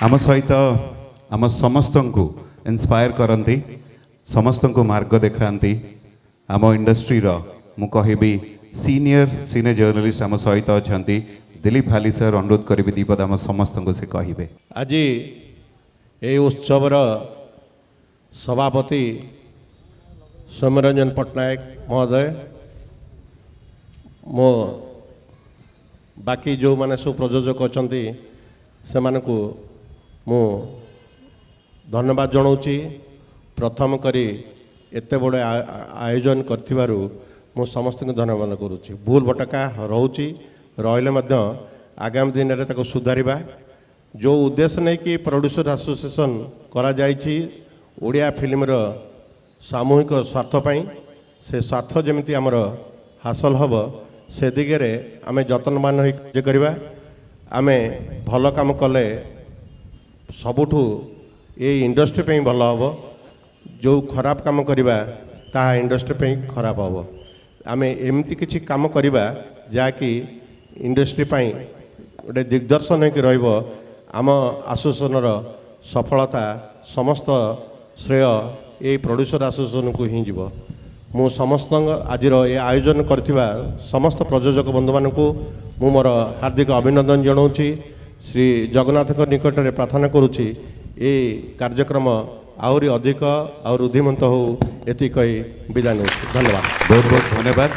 आम सहित आम समस्त को इंस्पायर करती समस्त को मार्ग देखाती आम इंडस्ट्री मु कहबी सीनियर सिने जर्नलिस्ट आम सहित अच्छा दिलीप हाली सर अनुरोध करी दीपद आम समस्त को से कहे आज ये उत्सवर सभापति सौम्यरंजन पट्टनायक महोदय मो बाकी जो माने सब प्रयोजक अच्छा से मानकु मु धन्यवाद जनाऊँगी। प्रथम करी एते बड़े आयोजन करथिबारु मु समस्त को धन्यवाद करुच्ची। भूल भटका रोची रहिले मध्य आगामी दिन में ताको सुधारिबा जो उद्देश्य नहीं कि प्रोड्यूसर एसोसिएशन करा जायछि ओडिया फिल्म रो सामूहिक स्वार्थ पाई से स्वार्थ जमिति आमर हासिल हब से दिगरे आमे जतनवान होई कार्य करिबा। आमे भल काम कले सबुठु ये इंडस्ट्री पे भल हम जो खराब काम करिबा ता इंडस्ट्री पे खराब हम आमे एमती किछि काम करिबा जाकि इंडस्ट्री पाई गोटे दिग्दर्शन होकर रहिबो। आम एसोसिएशन सफलता समस्त श्रेय ये प्रोड्यूसर एसोसिएशन को ही जीव। मु समस्त आज ये आयोजन करथिबा समस्त प्रयोजक बंधु मानक मु मोर हार्दिक अभिनंदन जनाऊँगी। श्री जगन्नाथ निकट में प्रार्थना करुच्ची ये कार्यक्रम आहरी अधिक और रुद्धिमंत हो एति कही विदाय नउछि। धन्यवाद। बहुत बहुत धन्यवाद।